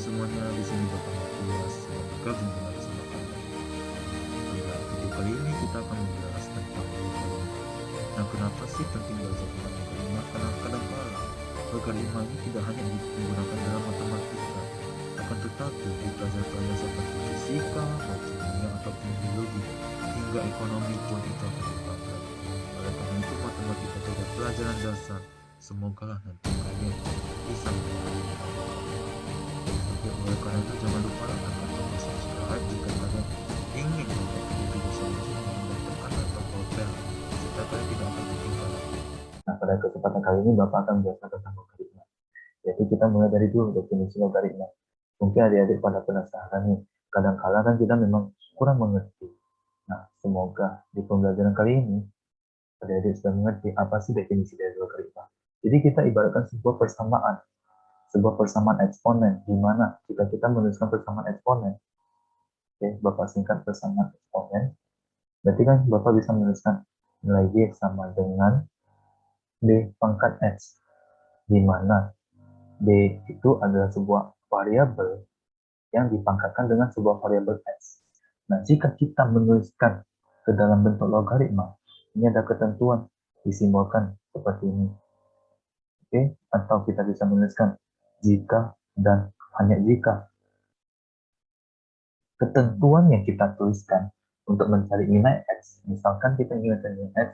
semuanya, di sini Bapak Matias yang bergabung bersama kalian. Pada video kali ini kita akan membahas tentang logaritma. Nah, kenapa sih penting belajar tentang logaritma? Karena kadang-kala logaritma ini tidak hanya digunakan dalam matematika, akan tetapi di pelajaran-pelajaran seperti fisika, kimia, ataupun biologi, hingga ekonomi pun itu akan dipakai. Oleh karena itu, matematika adalah pelajaran dasar. Semoga nanti kalian bisa menggunakannya. Oleh karena itu jangan lupa tekan tombol subscribe jika kalian ingin membuat video selanjutnya dan tekan tombol bel serta kalian tidak akan ketinggalan. Nah, pada kesempatan kali ini Bapak akan menjelaskan tentang logaritma. Yaitu kita mulai dari dulu definisi logaritma. Mungkin adik-adik pada penasaran nih, kadang-kala kan kita memang kurang mengerti. Nah, semoga di pembelajaran kali ini adik-adik sudah mengerti apa sih definisi dari logaritma. Jadi kita ibaratkan sebuah persamaan eksponen, di mana jika kita menuliskan persamaan eksponen, oke, Bapak singkat persamaan eksponen, berarti kan Bapak bisa menuliskan nilai Y sama dengan B pangkat X, di mana B itu adalah sebuah variabel yang dipangkatkan dengan sebuah variabel X. Nah, jika kita menuliskan ke dalam bentuk logaritma, ini ada ketentuan disimbolkan seperti ini. Oke, atau kita bisa menuliskan jika dan hanya jika. Ketentuan yang kita tuliskan untuk mencari nilai X, misalkan kita ingin mencari nilai X,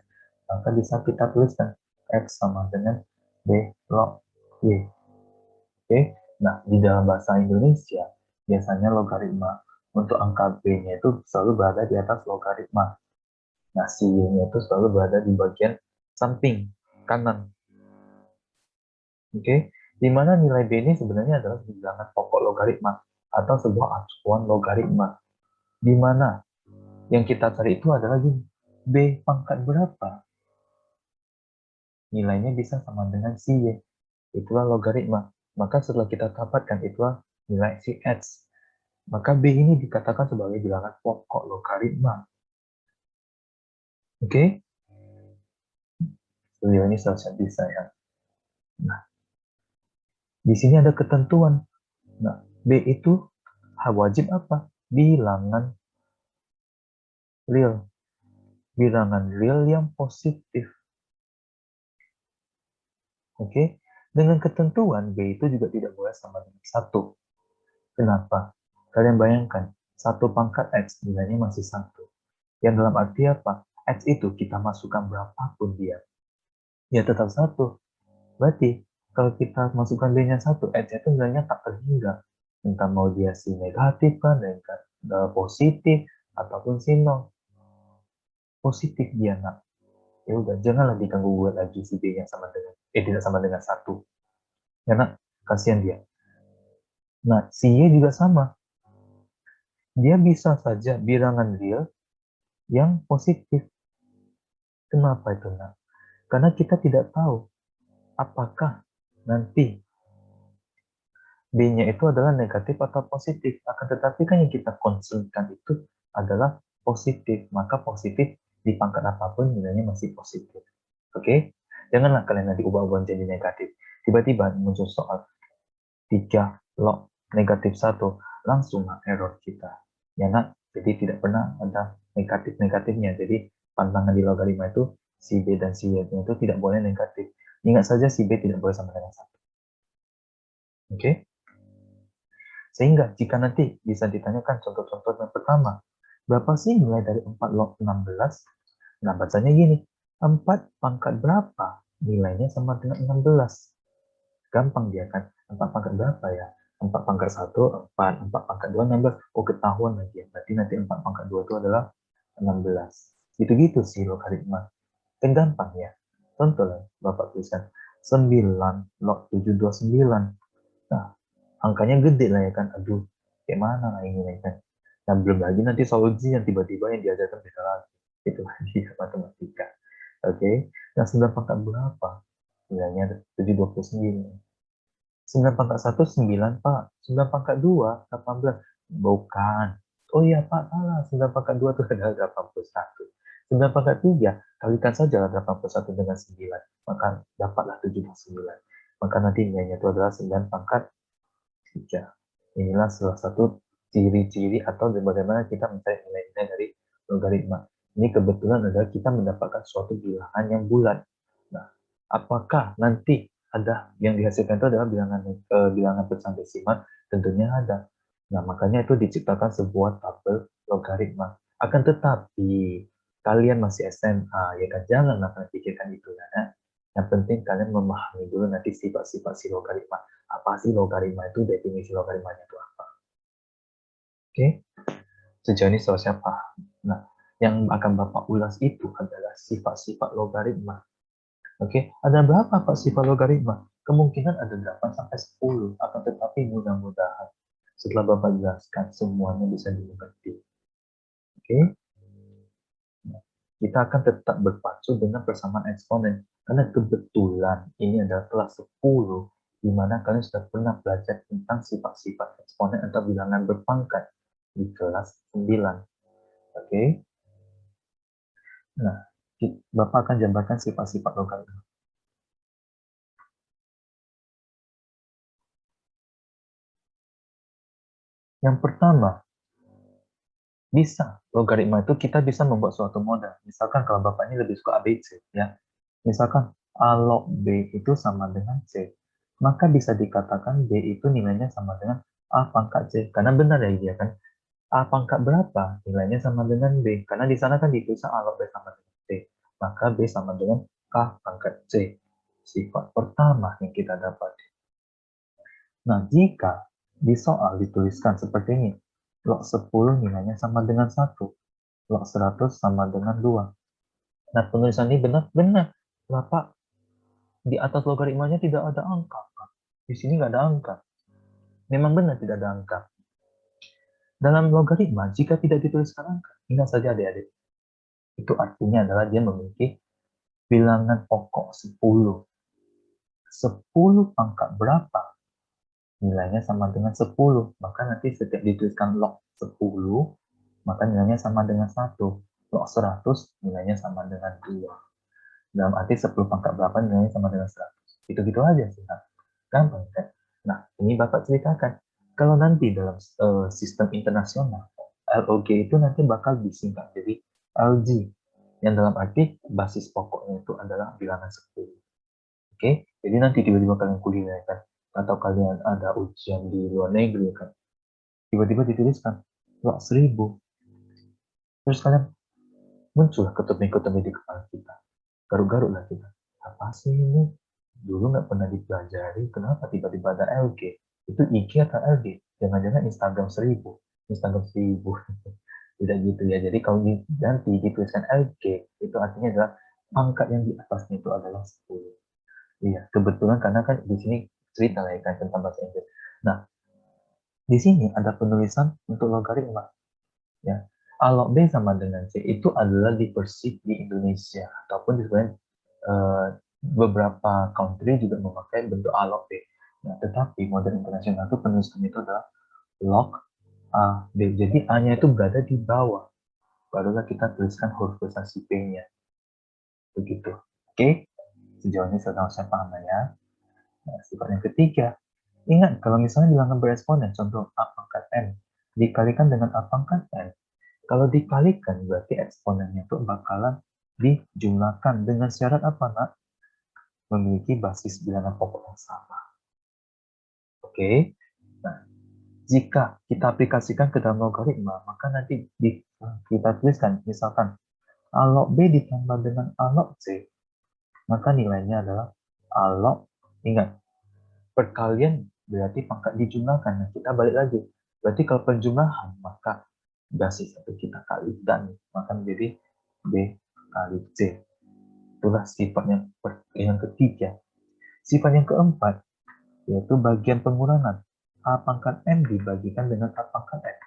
maka bisa kita tuliskan X sama dengan B log Y. Oke, nah di dalam bahasa Indonesia, biasanya logaritma untuk angka B-nya itu selalu berada di atas logaritma. Nah, si Y-nya itu selalu berada di bagian samping kanan. Oke, di mana nilai B ini sebenarnya adalah bilangan pokok logaritma atau sebuah acuan logaritma, di mana yang kita cari itu adalah gini, B pangkat berapa? Nilainya bisa sama dengan si Y, itulah logaritma. Maka setelah kita dapatkan itulah nilai si X. Maka B ini dikatakan sebagai bilangan pokok logaritma. Oke? Video ini selesai bisa ya. Nah, di sini ada ketentuan. Nah, B itu wajib apa? Bilangan real. Bilangan real yang positif. Oke? Dengan ketentuan B itu juga tidak boleh sama dengan 1. Kenapa? Kalian bayangkan, 1 pangkat X nilainya masih 1. Yang dalam arti apa? X itu kita masukkan berapapun dia, ya tetap 1. Berarti, kalau kita masukkan B-nya 1, X itu nilainya tak terhingga. Entah mau dia si negatif kan, positif, ataupun si nol. Positif dia, nak. Ya udah, janganlah diganggu buat lagi si B-nya tidak sama dengan 1. Ya nak, kasihan dia. Nah, si Y juga sama. Dia bisa saja bilangan real yang positif. Kenapa itu, nak? Karena kita tidak tahu apakah nanti B-nya itu adalah negatif atau positif. Akan tetapi kan yang kita concernkan itu adalah positif. Maka positif di pangkat apapun nilainya masih positif. Oke? Janganlah kalian nanti ubah-ubah jadi negatif. Tiba-tiba muncul soal 3 log negatif 1. Langsunglah error kita. Ya nak? Jadi tidak pernah ada negatif-negatifnya. Jadi pantangan di logaritma itu si B dan si Y itu tidak boleh negatif. Ingat saja si B tidak boleh sama dengan 1. Oke? Sehingga jika nanti bisa ditanyakan contoh-contoh yang pertama, berapa sih nilai dari 4 log 16? Nah, bacanya gini, 4 pangkat berapa? Nilainya sama dengan 16. Gampang dia kan, 4 pangkat berapa ya? 4 pangkat 1, 4, 4 pangkat 2, 16. Oh, ketahuan lagi ya. Berarti nanti 4 pangkat 2 itu adalah 16. Gitu-gitu sih logaritma. Kan gampang ya. Contoh lah, Bapak tuliskan 9 log 729. Nah, angkanya gede lah ya kan. Aduh, kayak mana lah ini ya kan. Nah, belum lagi nanti solusi yang tiba-tiba yang diajarkan beda lagi. Itu lagi matematika. Oke. Nah, 9 pangkat berapa? Nilainya 729. 9 pangkat 1, 9, Pak. 9 pangkat 2, 18. Bukan. Oh iya, Pak, salah. 9 pangkat 2 itu adalah 81. 9 pangkat 3, kalikan saja 81 dengan 9. Maka dapatlah 79. Maka nanti nilainya itu adalah 9 pangkat 3. Inilah salah satu ciri-ciri atau bagaimana kita mencari nilai-nilai dari logaritma. Ini kebetulan adalah kita mendapatkan suatu bilangan yang bulat. Nah, apakah nanti ada yang dihasilkan itu adalah bilangan pecahan desimal? Tentunya ada. Nah, makanya itu diciptakan sebuah tabel logaritma. Akan tetapi, kalian masih SMA, ya kan? Janganlah kalian pikirkan itu, ya. Yang penting kalian memahami dulu nanti sifat-sifat si logaritma. Apa sih logaritma itu? Definisi logaritmanya itu apa? Oke? Sejauh ini selesai paham. Nah, yang akan Bapak ulas itu adalah sifat-sifat logaritma. Oke, ada berapa Pak sifat logaritma? Kemungkinan ada 8 sampai 10, akan tetapi mudah-mudahan setelah Bapak jelaskan semuanya bisa dimengerti. Oke? Nah, kita akan tetap berpacu dengan persamaan eksponen karena kebetulan ini adalah kelas 10 di mana kalian sudah pernah belajar tentang sifat-sifat eksponen atau bilangan berpangkat di kelas 9. Oke? Nah, Bapak akan jabarkan sifat-sifat logaritma. Yang pertama, bisa. Logaritma itu kita bisa membuat suatu model. Misalkan kalau Bapak ini lebih suka ABC, ya. Misalkan A log B itu sama dengan C. Maka bisa dikatakan B itu nilainya sama dengan A pangkat C. Karena benar ya dia kan. A pangkat berapa? Nilainya sama dengan B. Karena di sana kan ditulis A log B sama dengan C. Maka B sama dengan K pangkat C. Sifat pertama yang kita dapat. Nah, jika di soal dituliskan seperti ini, log 10 nilainya sama dengan 1, log 100 sama dengan 2. Nah, penulisan ini benar? Benar. Kenapa di atas logaritmanya tidak ada angka? Di sini nggak ada angka. Memang benar tidak ada angka. Dalam logaritma, jika tidak dituliskan angka, ingat saja adik-adik, itu artinya adalah dia memiliki bilangan pokok 10. 10 pangkat berapa? Nilainya sama dengan 10. Maka nanti setiap dituliskan log 10, maka nilainya sama dengan 1. Log 100, nilainya sama dengan 2. Dalam arti 10 pangkat berapa nilainya sama dengan 100. Gitu-gitu aja sih. Gampang kan? Nah, ini Bapak ceritakan. Kalau nanti dalam sistem internasional, LOG itu nanti bakal disingkat jadi LG. Yang dalam arti basis pokoknya itu adalah bilangan 10. Oke? Jadi nanti tiba-tiba kalian kuliah kan, atau kalian ada ujian di luar negeri kan, tiba-tiba dituliskan log 1000. Terus kalian muncullah ketemi-ketemi di kepala kita. Garuk-garuk lah kita. Apa sih ini? Dulu nggak pernah dipelajari, kenapa tiba-tiba ada LG? Itu IG atau LG? Jangan-jangan Instagram 1000. Instagram 1000. Tidak gitu ya. Jadi kalau nanti dituliskan LG, itu artinya adalah pangkat yang di atasnya itu adalah 10. Iya, kebetulan karena kan di sini cerita lah ya kan tentang bahasa Inggris. Nah, di sini ada penulisan untuk logaritma. Ya, A log B sama dengan C itu adalah di Persib di Indonesia ataupun di sebenarnya beberapa country juga memakai bentuk A log B. Nah, tetapi model internasional itu penulisan itu adalah log A B. Jadi A-nya itu berada di bawah. Barulah kita tuliskan huruf besar si P-nya. Begitu. Oke? Sejauh ini sudah saya paham ya. Nah, sifat yang ketiga. Ingat, kalau misalnya bilangan bereksponen, contoh A pangkat N, dikalikan dengan A pangkat N. Kalau dikalikan, berarti eksponennya itu bakalan dijumlahkan dengan syarat apa, nak? Memiliki basis bilangan pokok yang sama. Oke? Nah, jika kita aplikasikan ke dalam logaritma, maka nanti kita tuliskan, misalkan, A log B ditambah dengan A log C, maka nilainya adalah A log, ingat, perkalian berarti pangkat dijumlahkan. Nah, kita balik lagi. Berarti kalau penjumlahan, maka basis satu kita kali dan maka menjadi B kali C. Itulah sifat yang ketiga. Sifat yang keempat, yaitu bagian pengurangan. A pangkat M dibagikan dengan A pangkat N.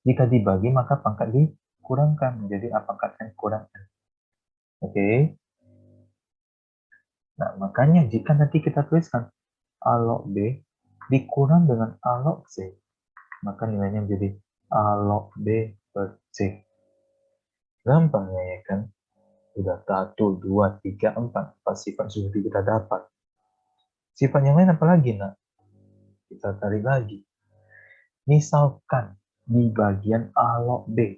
Jika dibagi, maka pangkat dikurangkan menjadi A pangkat N kurang N. Oke. Nah, makanya jika nanti kita tuliskan A log B dikurang dengan A log C, maka nilainya menjadi A log B per C. Gampang ya kan? Sudah 1, 2, 3, 4. 4 sifat sudah kita dapat. Sifat yang lain apa lagi, nak? Kita tarik lagi. Misalkan di bagian A log B.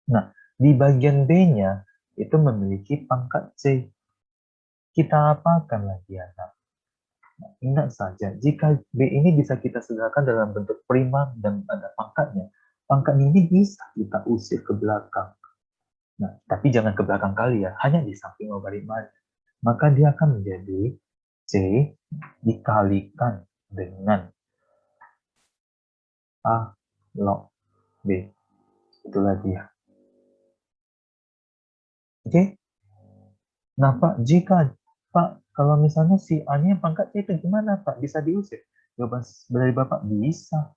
Nah, di bagian B-nya itu memiliki pangkat C. Kita apakan lagi anak? Ingat saja, jika B ini bisa kita sediakan dalam bentuk prima dan ada pangkatnya, pangkat ini bisa kita usir ke belakang. Nah, tapi jangan ke belakang kali ya, hanya di samping logaritma. Maka dia akan menjadi C dikalikan dengan A log B. Itulah dia. Oke? Nah, Pak, Pak, kalau misalnya si A-nya pangkat C itu gimana, Pak? Bisa diusir? Jawaban dari Bapak, bisa.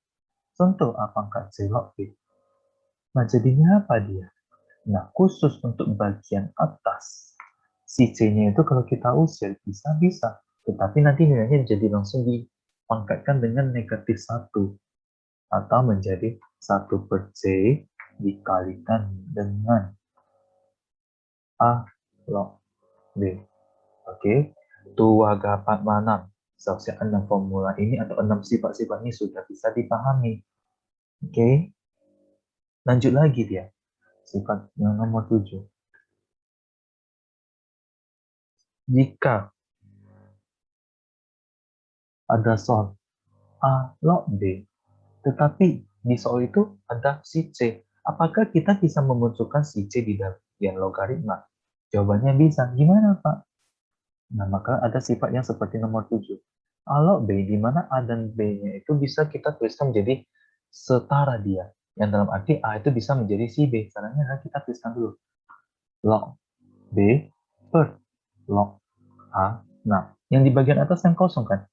Contoh A pangkat C log B. Nah, jadinya apa dia? Nah, khusus untuk bagian atas, si C-nya itu kalau kita usir, bisa-bisa. Tetapi nanti nilainya jadi langsung dipangkatkan dengan negatif 1. Atau menjadi 1 per C dikalikan dengan A log B. Oke, tua gapat mana? Seharusnya 6 formula ini atau 6 sifat-sifat ini sudah bisa dipahami. Oke, lanjut lagi dia. Sifat yang nomor 7. Jika ada soal A log B, tetapi di soal itu ada si C, apakah kita bisa memunculkan si C di bagian logaritma? Jawabannya bisa. Gimana, Pak? Nah, maka ada sifat yang seperti nomor 7. A log B, di mana A dan B-nya itu bisa kita tuliskan menjadi setara dia. Yang dalam arti A itu bisa menjadi si B. Caranya adalah kita tuliskan dulu. Log B per log A. Nah, yang di bagian atas yang kosong kan?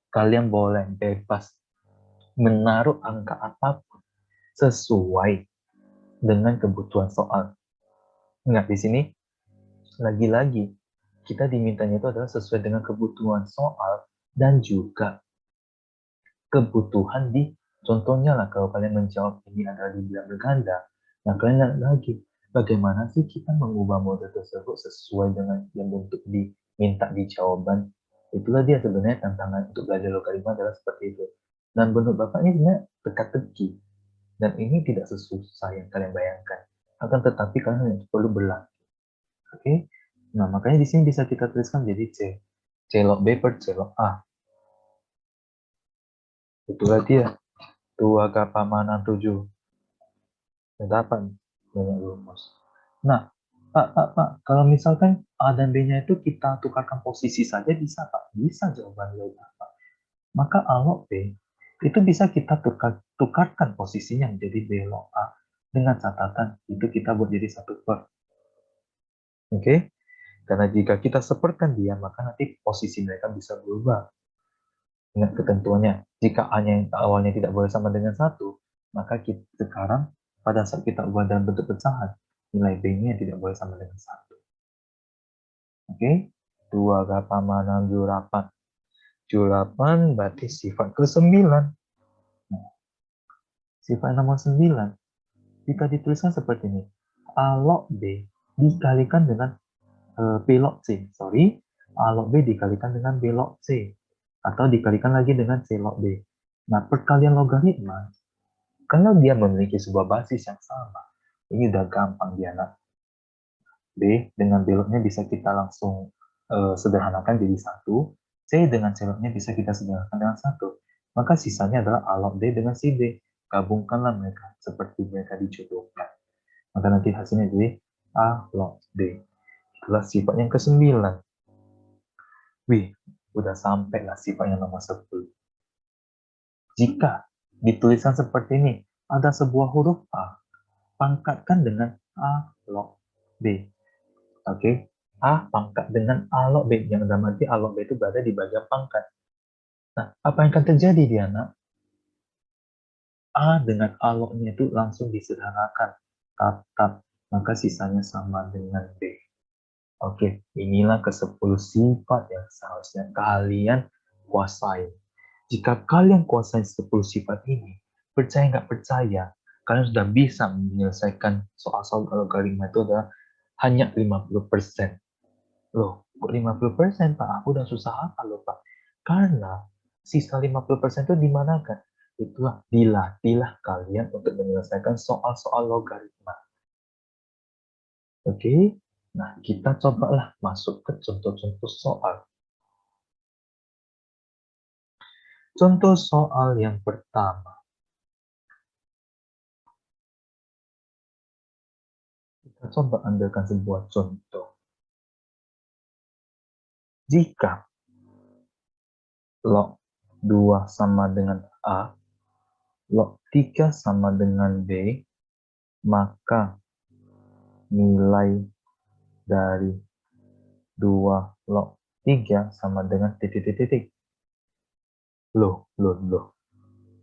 Kalian boleh bebas menaruh angka apapun sesuai dengan kebutuhan soal. Ingat di sini, lagi-lagi, kita dimintanya itu adalah sesuai dengan kebutuhan soal dan juga kebutuhan di, contohnya lah kalau kalian menjawab ini adalah dibilang berganda, nah kalian lihat lagi, bagaimana sih kita mengubah model tersebut sesuai dengan yang bentuk diminta di jawaban. Itulah dia sebenarnya tantangan untuk belajar logaritma adalah seperti itu. Dan menurut Bapak ini sebenarnya teka-teki. Dan ini tidak sesusah yang kalian bayangkan. Akan tetapi kalian perlu berlatih. Oke? Nah, makanya di sini bisa kita tuliskan jadi C. C log B per C log A. Itulah dia. 2 kapamanan 7. Dapat banyak rumus. Nah, Pak, kalau misalkan A dan B-nya itu kita tukarkan posisi saja bisa, Pak? Bisa jawaban dari Bapak. Maka A log B itu bisa kita tukarkan posisinya menjadi B log A dengan catatan itu kita buat jadi 1 per. Oke? Karena jika kita seperkan dia, maka nanti posisi mereka bisa berubah. Ingat ketentuannya, jika A-nya yang awalnya tidak boleh sama dengan 1, maka kita sekarang pada saat kita ubah dalam bentuk pecahan, nilai B-nya tidak boleh sama dengan 1. Oke? 2 kapamanan 78. 78 berarti sifat ke-9. Nah, sifat nomor 9 jika dituliskan seperti ini. A log B dikalikan dengan B log C. A log B dikalikan dengan B log C. Atau dikalikan lagi dengan C log B. Nah, perkalian logaritma, kalau dia memiliki sebuah basis yang sama, ini udah gampang dia, nak. B dengan B lognya bisa kita langsung sederhanakan jadi 1. C dengan C lognya bisa kita sederhanakan dengan 1. Maka sisanya adalah A log D dengan si B. Gabungkanlah mereka seperti mereka dijodohkan. Maka nanti hasilnya jadi A log D. Itulah sifat yang ke-9. Wih, udah sampai lah sifat yang nomor 10. Jika dituliskan seperti ini, ada sebuah huruf A, pangkatkan dengan A log B. Oke, A pangkat dengan A log B, yang dalam arti A log B itu berada di bagian pangkat. Nah, apa yang akan terjadi di anak? A dengan A log-nya itu langsung disederhanakan. Tap, maka sisanya sama dengan B. Oke, inilah ke-10 sifat yang seharusnya kalian kuasai. Jika kalian kuasai 10 sifat ini, percaya nggak percaya, kalian sudah bisa menyelesaikan soal-soal logaritma itu adalah hanya 50%. Loh, kok 50%, Pak? Aku udah susah apa loh, Pak? Karena Sisa 50% itu dimanakan? Itulah dilatihlah kalian untuk menyelesaikan soal-soal logaritma. Oke, nah kita cobalah masuk ke contoh-contoh soal. Contoh soal yang pertama. Kita coba ambilkan sebuah contoh. Jika log 2 sama dengan A, log 3 sama dengan B, maka nilai dari 2 log 3 sama dengan titik-titik. Loh.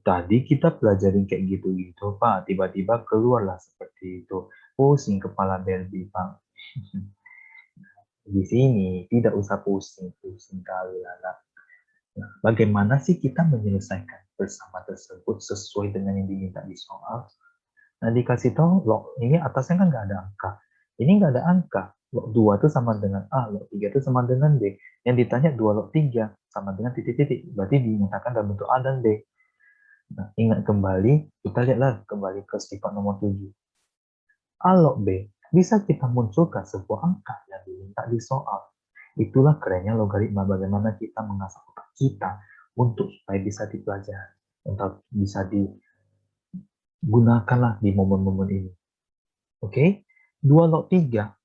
Tadi kita pelajarin kayak gitu-gitu, Pak. Tiba-tiba keluarlah seperti itu. Pusing kepala Barbie, Pak. Di sini tidak usah pusing-pusing kali lah. Nah, bagaimana sih kita menyelesaikan bersama tersebut sesuai dengan yang diminta di soal? Nah, dikasih tahu log ini atasnya kan nggak ada angka. Ini nggak ada angka. Log 2 itu sama dengan A, log 3 itu sama dengan B. Yang ditanya 2 log 3 sama dengan titik-titik. Berarti dinyatakan dalam bentuk A dan B. Nah, ingat kembali, kita lihatlah kembali ke sifat nomor 7. A log B, bisa kita munculkan sebuah angka yang diminta di soal. Itulah kerennya logaritma, bagaimana kita mengasah otak kita untuk supaya bisa dipelajari, untuk bisa digunakanlah di momen-momen ini. Oke, 2 log 3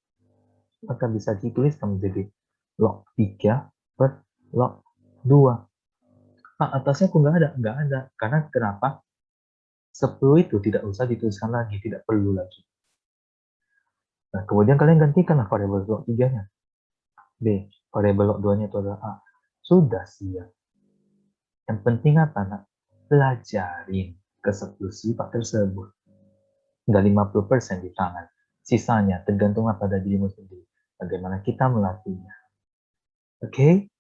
maka bisa dituliskan menjadi log 3 per log 2. Nah, atasnya kok nggak ada? Nggak ada. Karena kenapa? 10 itu tidak usah dituliskan lagi, tidak perlu lagi. Nah, kemudian kalian gantikanlah variabel log 3-nya. B, variabel log 2-nya itu adalah A. Sudah siap. Yang penting apa, nak? Pelajarin ke 10 sifat tersebut. Udah 50% di tangan. Sisanya tergantung pada dirimu sendiri. Bagaimana kita melatihnya. Oke?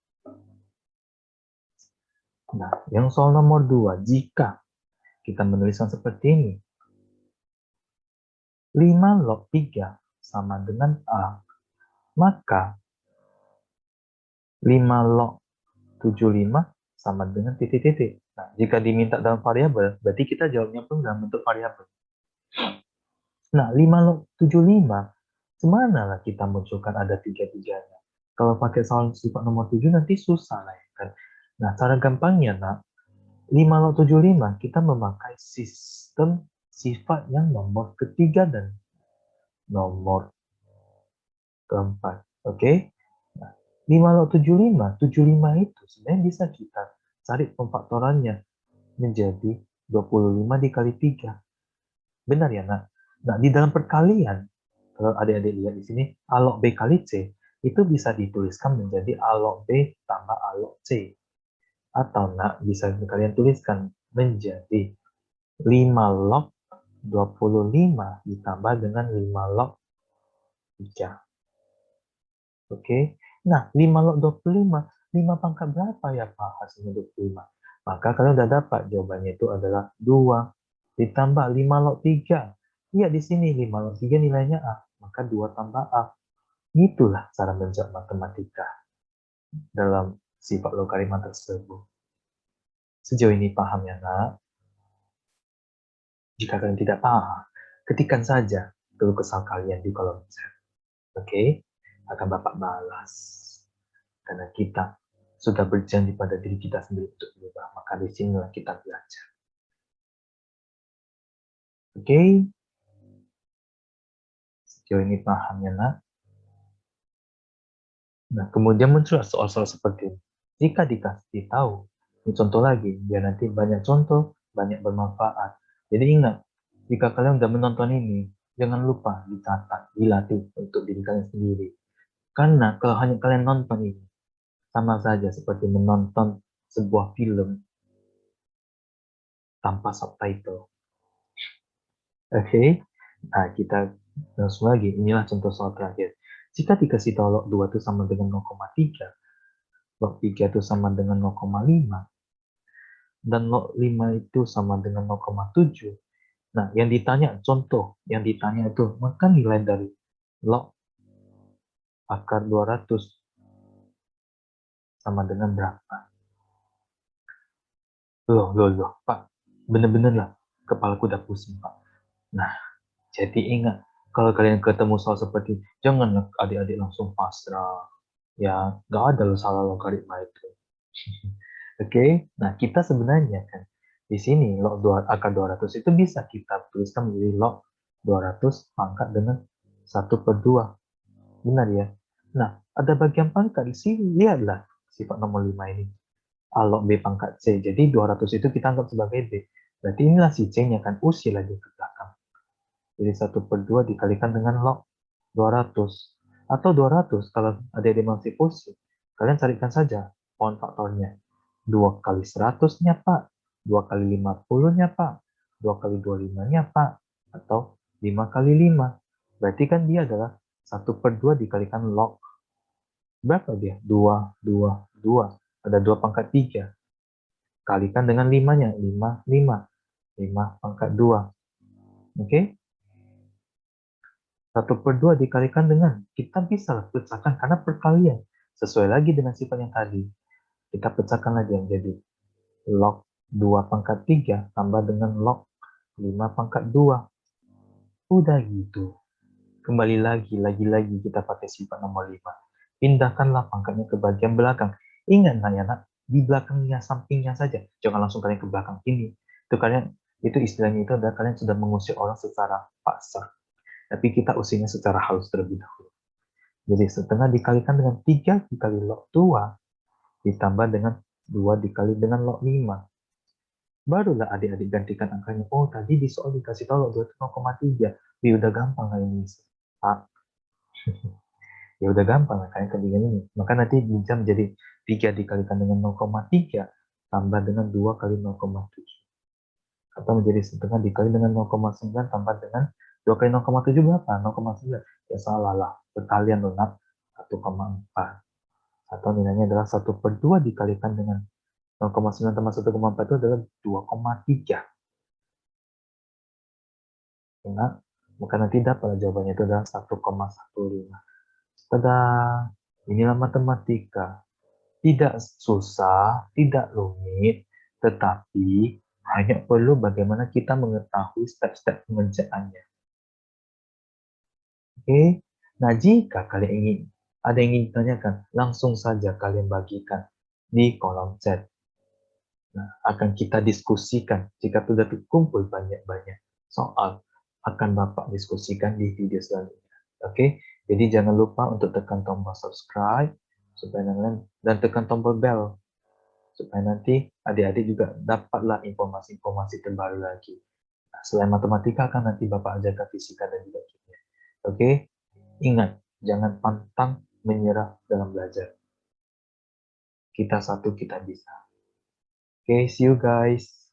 Nah, yang soal nomor 2. Jika kita menuliskan seperti ini. 5 log 3 sama dengan A. Maka 5 log 75 sama dengan titik-titik. Nah, jika diminta dalam variabel, berarti kita jawabnya pun dalam bentuk variabel. Nah, 5 log 75, semana lah kita munculkan ada tiga-tiganya. Kalau pakai soal sifat nomor 7 nanti susah lah ya kan. Nah, cara gampangnya, nak, 5 log 75 kita memakai sistem sifat yang nomor ketiga dan nomor keempat. Oke? Nah, 5 log 75 itu sebenarnya bisa kita cari pemfaktorannya menjadi 25 dikali 3. Benar ya, nak? Nah, di dalam perkalian, kalau adik-adik lihat di sini, A log B kali C, itu bisa dituliskan menjadi A log B tambah A log C. Atau, nak, bisa kalian tuliskan menjadi 5 log 25 ditambah dengan 5 log 3. Oke? Nah, 5 log 25, 5 pangkat berapa ya, Pak, hasilnya 25? Maka kalian udah dapat jawabannya itu adalah 2 ditambah 5 log 3. Iya, di sini 5 log 3 nilainya A, maka 2 tambah A. Itulah cara menjawab matematika dalam sifat logaritma tersebut. Sejauh ini paham ya, nak? Jika kalian tidak paham, ketikkan saja keluh kesal kalian di kolom chat. Oke? Akan Bapak balas. Karena kita sudah berjanji pada diri kita sendiri untuk berubah, maka di sinilah kita belajar. Oke? Sejauh ini paham ya, nak? Nah, kemudian muncul soal-soal seperti ini. Jika dikasih tahu, ini contoh lagi, biar nanti banyak contoh, banyak bermanfaat. Jadi ingat, jika kalian sudah menonton ini, jangan lupa dicatat, dilatih untuk diri kalian sendiri. Karena kalau hanya kalian nonton ini, sama saja seperti menonton sebuah film tanpa subtitle. Oke? Nah, kita langsung lagi. Inilah contoh soal terakhir. Jika dikasih tahu log 2 itu sama dengan 0,3, log 3 itu sama dengan 0,5, dan log 5 itu sama dengan 0,7. Nah, yang ditanya, contoh, yang ditanya itu, maka nilai dari log akar 200 sama dengan berapa? Loh, Pak. Bener-bener lah, kepalaku udah pusing, Pak. Nah, jadi ingat, kalau kalian ketemu soal seperti, jangan adik-adik langsung pasrah. Ya, nggak ada loh salah logaritma itu. Oke, nah kita sebenarnya kan di sini log angka 200 itu bisa kita tuliskan menjadi log 200 pangkat dengan 1/2. Benar ya? Nah, ada bagian pangkat di sini. Lihatlah sifat nomor 5 ini. A log B pangkat C. Jadi 200 itu kita anggap sebagai B. Berarti inilah si C-nya kan usir lagi ke belakang. Jadi 1/2 dikalikan dengan log 200. Atau 200 kalau ada masih pusing. Kalian carikan saja pohon faktornya. 2 kali 100-nya, Pak. 2 kali 50-nya, Pak. 2 kali 25-nya, Pak. Atau 5 kali 5. Berarti kan dia adalah 1/2 dikalikan log. Berapa dia? 2, 2, 2. Ada 2 pangkat 3. Kalikan dengan 5-nya. 5, 5. 5 pangkat 2. Oke? 1/2 dikalikan dengan, kita bisa pecahkan karena perkalian. Sesuai lagi dengan sifat yang tadi. Kita pecahkan lagi yang jadi log 2 pangkat 3 tambah dengan log 5 pangkat 2. Udah gitu. Kembali lagi kita pakai sifat nomor 5. Pindahkanlah pangkatnya ke bagian belakang. Ingat nak, di belakangnya, sampingnya saja. Jangan langsung kalian ke belakang ini. Itu istilahnya itu adalah kalian sudah mengusir orang secara paksa. Tapi kita usirnya secara halus terlebih dahulu. Jadi setengah dikalikan dengan 3 dikali log 2 ditambah dengan 2 dikali dengan log 5. Barulah adik-adik gantikan angkanya. Oh, tadi di soal dikasih tahu log 2 itu 0,3. Wih, udah gampang kali ini. Pak. Ya udah gampang lah kalian kebingungan ini. Maka nanti di jam jadi 3 dikalikan dengan 0,3 tambah dengan 2 kali 0,7. Atau menjadi setengah dikali dengan 0,9 tambah dengan 2 kali 0,7 berapa? 0,9. Ya salah lah. Perkalian loh, nak. 1,4. Atau nilainya adalah 1/2 dikalikan dengan 0,9 tambah 1,4 itu adalah 2,3. Nah, maka nanti dapat jawabannya itu adalah 1,15. Tada! Inilah matematika. Tidak susah, tidak rumit, tetapi hanya perlu bagaimana kita mengetahui step-step pengerjaannya. Oke? Nah, jika kalian ingin ada yang ingin ditanyakan, langsung saja kalian bagikan di kolom chat. Nah, akan kita diskusikan jika sudah terkumpul banyak-banyak soal, akan Bapak diskusikan di video selanjutnya. Oke? Jadi jangan lupa untuk tekan tombol subscribe supaya dan tekan tombol bell supaya nanti adik-adik juga dapatlah informasi-informasi terbaru lagi. Nah, selain matematika kan nanti Bapak ajarkan fisika dan juga kimia. Oke? Ingat, jangan pantang menyerah dalam belajar. Kita satu, kita bisa. Oke, see you guys.